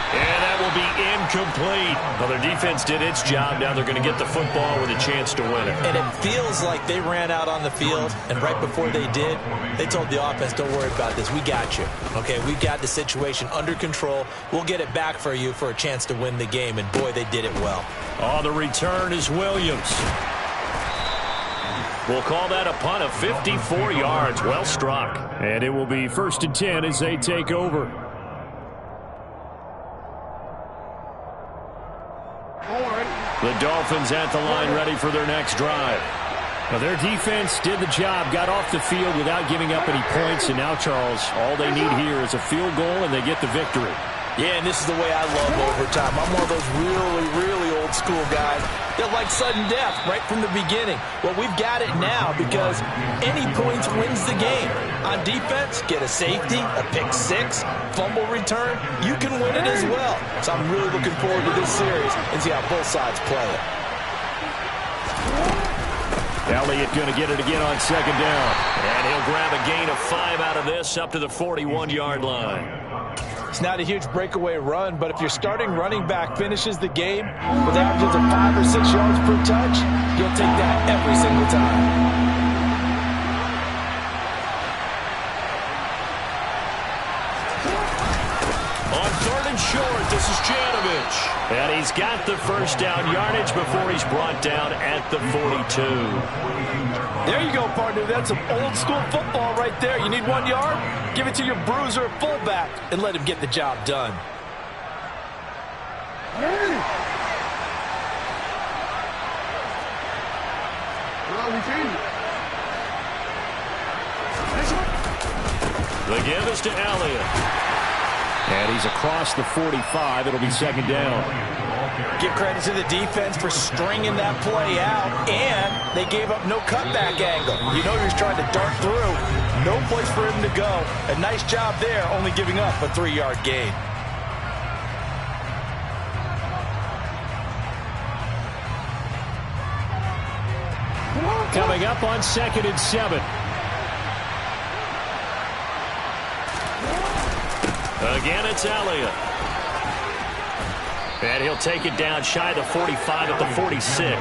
And that will be incomplete. Well, their defense did its job. Now they're going to get the football with a chance to win it. And it feels like they ran out on the field, and right before they did, they told the offense, don't worry about this. We got you. Okay, we got the situation under control. We'll get it back for you for a chance to win the game. And, boy, they did it well. On the return is Williams. We'll call that a punt of 54 yards. Well struck. And it will be 1st and 10 as they take over. The Dolphins at the line ready for their next drive. Now their defense did the job, got off the field without giving up any points, and now, Charles, all they need here is a field goal and they get the victory. Yeah, and this is the way I love overtime. I'm one of those really, really old school guys that like sudden death right from the beginning. Well, we've got it now because any points wins the game. On defense, get a safety, a pick 6, fumble return, you can win it as well. So I'm really looking forward to this series and see how both sides play it. Elliott going to get it again on 2nd down. And he'll grab a gain of 5 out of this up to the 41-yard line. It's not a huge breakaway run, but if your starting running back finishes the game with averages of 5 or 6 yards per touch, you'll take that every single time. On 3rd and short, this is Janovich. And he's got the first down yardage before he's brought down at the 42. There you go, partner. That's some old-school football right there. You need 1 yard? Give it to your bruiser fullback and let him get the job done. The give is to Elliott. And he's across the 45. It'll be second down. Give credit to the defense for stringing that play out, and they gave up no cutback angle. You know he was trying to dart through. No place for him to go. A nice job there, only giving up a 3-yard gain. Coming up on 2nd and 7. Again, it's Elliott. And he'll take it down shy of the 45 at the 46.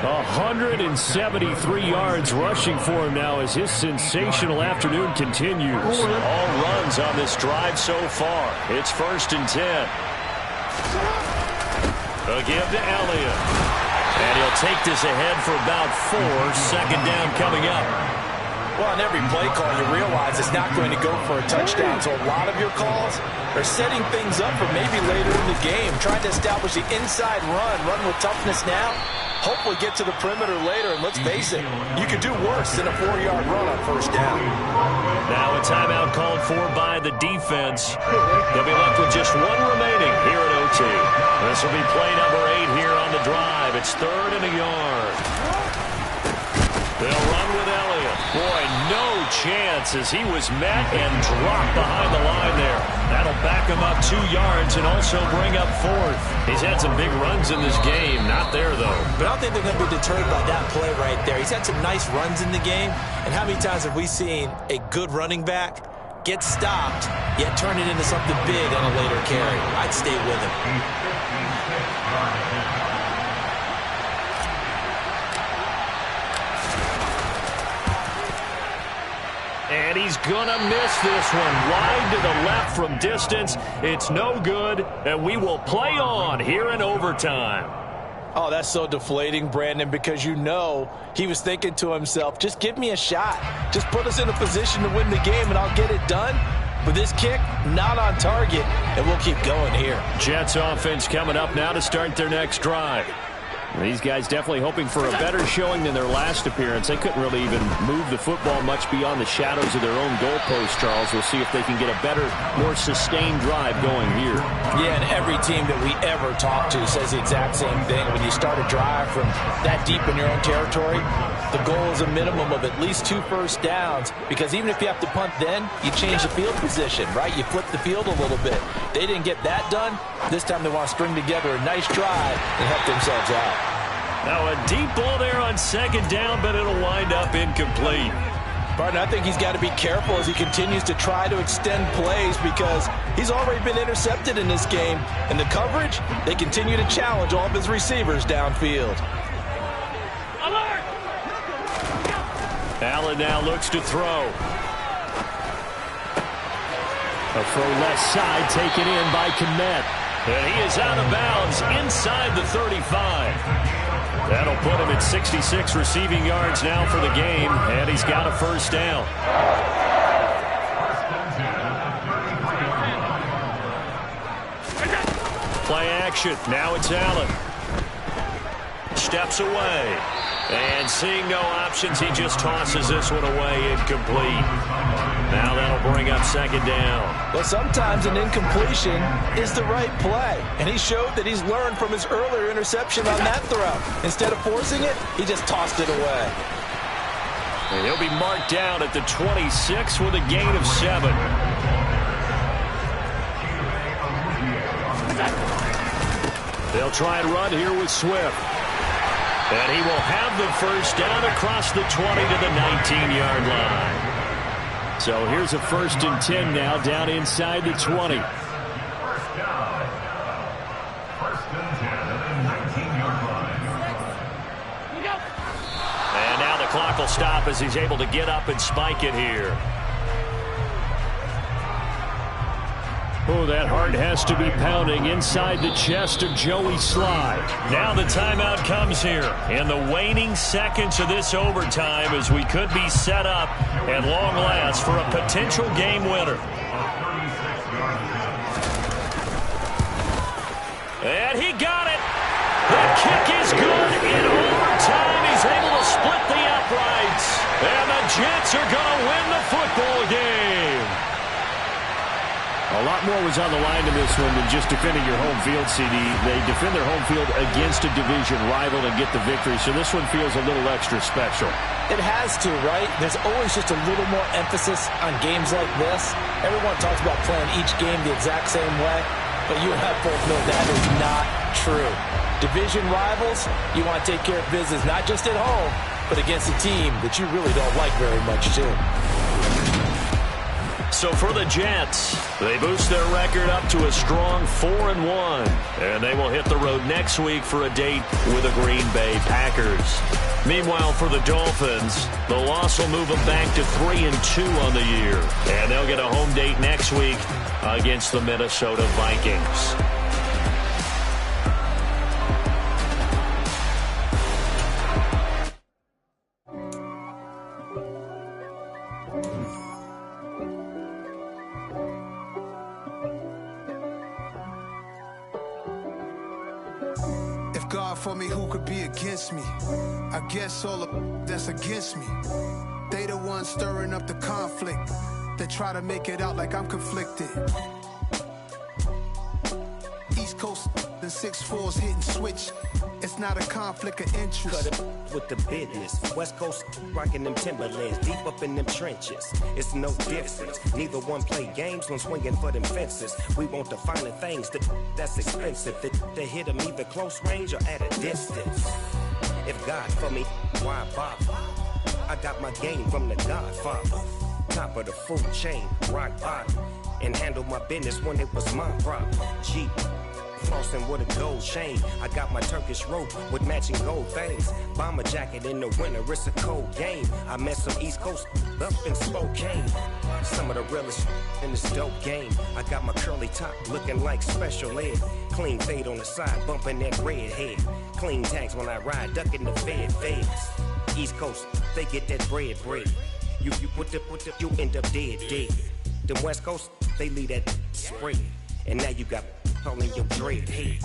173 yards rushing for him now as his sensational afternoon continues. All runs on this drive so far. It's 1st and 10. A give to Elliott. And he'll take this ahead for about 4. Second down coming up. Well, on every play call, you realize it's not going to go for a touchdown. So a lot of your calls are setting things up for maybe later in the game, trying to establish the inside run with toughness now, hopefully get to the perimeter later. And let's face it, you could do worse than a 4-yard run on 1st down. Now a timeout called for by the defense. They'll be left with just 1 remaining here at OT. This will be play number 8 here on the drive. It's 3rd and a yard. They'll run with Elliott. Boy, no chance as he was met and dropped behind the line there. That'll back him up 2 yards and also bring up 4th. He's had some big runs in this game. Not there, though. But I don't think they're going to be deterred by that play right there. He's had some nice runs in the game. And how many times have we seen a good running back get stopped, yet turn it into something big on a later carry? I'd stay with him. And he's going to miss this one. Wide to the left from distance. It's no good, and we will play on here in overtime. Oh, that's so deflating, Brandon, because you know he was thinking to himself, just give me a shot. Just put us in a position to win the game, and I'll get it done. But this kick, not on target, and we'll keep going here. Jets offense coming up now to start their next drive. These guys definitely hoping for a better showing than their last appearance. They couldn't really even move the football much beyond the shadows of their own goalpost, Charles. We'll see if they can get a better, more sustained drive going here. Yeah, and every team that we ever talk to says the exact same thing. When you start a drive from that deep in your own territory, the goal is a minimum of at least 2 first downs, because even if you have to punt then, you change the field position, right? You flip the field a little bit. They didn't get that done. This time they want to string together a nice drive and help themselves out. Now a deep ball there on 2nd down, but it'll wind up incomplete. Partner, I think he's got to be careful as he continues to try to extend plays, because he's already been intercepted in this game. And the coverage, they continue to challenge all of his receivers downfield. Alert! Allen now looks to throw. A throw left side taken in by Killem. And he is out of bounds inside the 35. That'll put him at 66 receiving yards now for the game, and he's got a first down. Play action. Now it's Allen. Steps away. And seeing no options, he just tosses this one away, incomplete. Now that'll bring up 2nd down. Well, sometimes an incompletion is the right play. And he showed that he's learned from his earlier interception on that throw. Instead of forcing it, he just tossed it away. And he'll be marked down at the 26 with a gain of 7. They'll try and run here with Swift. And he will have the first down across the 20 to the 19-yard line. So here's a 1st and 10 now, down inside the 20. And now the clock will stop as he's able to get up and spike it here. Oh, that heart has to be pounding inside the chest of Joey Sly. Now the timeout comes here in the waning seconds of this overtime as we could be set up at long last for a potential game winner. And he got it. The kick is good in overtime. He's able to split the uprights. And the Jets are going to win the football game. A lot more was on the line in this one than just defending your home field, CD. They defend their home field against a division rival and get the victory, so this one feels a little extra special. It has to, right? There's always just a little more emphasis on games like this. Everyone talks about playing each game the exact same way, but you and I both know that is not true. Division rivals, you want to take care of business not just at home, but against a team that you really don't like very much, too. So for the Jets, they boost their record up to a strong 4-1. And they will hit the road next week for a date with the Green Bay Packers. Meanwhile, for the Dolphins, the loss will move them back to 3-2 on the year. And they'll get a home date next week against the Minnesota Vikings. For me, who could be against me? I guess all of that's against me. They the ones stirring up the conflict. They try to make it out like I'm conflicted. East Coast and 6'4's hitting switch. It's not a conflict of interest. Cut it with the business. West Coast rocking them Timberlands, deep up in them trenches. It's no difference. Neither one play games when swinging for them fences. We want the finer things that's expensive. That hit them either close range or at a distance. If God for me, why bother? I got my game from the Godfather. Top of the food chain, rock bottom. And handle my business when it was my problem. Jeep. Flossing with a gold chain. I got my Turkish rope with matching gold things. Bomber jacket in the winter, it's a cold game. I met some East Coast up in Spokane. Some of the realest in this dope game. I got my curly top looking like special ed. Clean fade on the side, bumping that red head. Clean tags when I ride, ducking the feds. East Coast, they get that bread. You you end up dead. Then West Coast, they leave that spread. And now you got all in your dread head.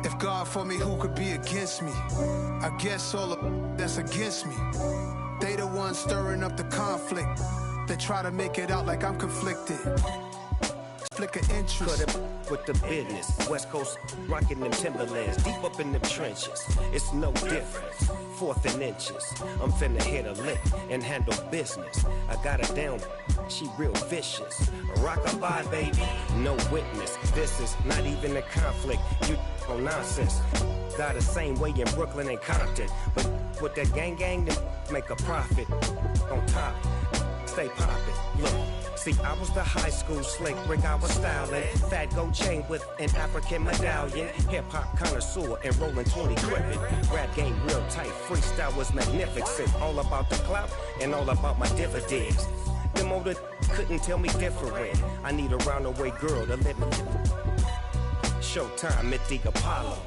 If God for me, who could be against me? I guess all of that's against me. They the ones stirring up the conflict. They try to make it out like I'm conflicted. Flick of interest. Cut it with the business. West Coast rocking them Timberlands, deep up in them trenches. It's no difference. 4th and inches. I'm finna hit a lick and handle business. I got her down, she real vicious. Rock-a-bye, baby, no witness. This is not even a conflict. You on nonsense. Got the same way in Brooklyn and Compton, but with that gang, then make a profit. On top, stay poppin'. Look. See, I was the high school slick Rick, I was styling. Fat gold chain with an African medallion. Hip-hop connoisseur and rolling 20 gripping. Rap game real tight, freestyle was magnificent. All about the clout and all about my dividends. Them older couldn't tell me different. I need a roundaway girl to let me. Showtime at the Apollo.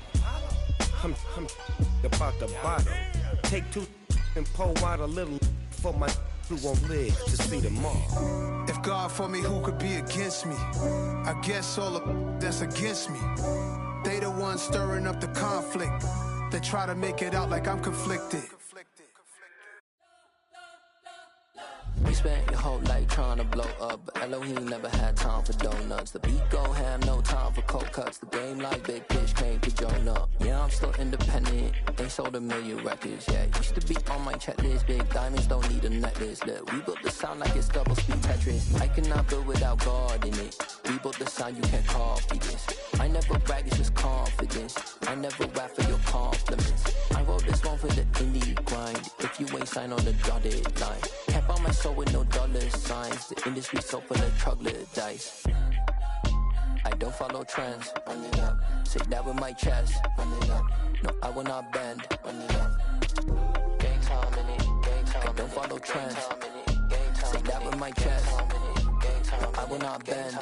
I'm about the bottom. Take 2 and pull out a little for my who won't live to see tomorrow. If God for me, who could be against me? I guess all of that's against me. They the ones stirring up the conflict. They try to make it out like I'm conflicted. We spent your whole life trying to blow up, but Elohim never had time for donuts. The beat gon' have no time for cold cuts. The game like Big Fish came to join up. Yeah, I'm still independent. They sold 1 million records. Yeah, used to be on my checklist. Big diamonds don't need a necklace. Look, we built the sound like it's double speed Tetris. I cannot build without God in it. We built the sound, you can't copy this. I never brag, it's just confidence. I never rap for your compliments. I wrote this one for the indie grind. If you ain't signed on the dotted line, can't buy my soul with no dollar signs. The industry so full of troglodytes. I don't follow trends. Run it up. Say that with my chest. Run it up. No, I will not bend. Run it up. Gang time in it. Gang time. I don't follow trends. Say that with my chest. No, I will not bend.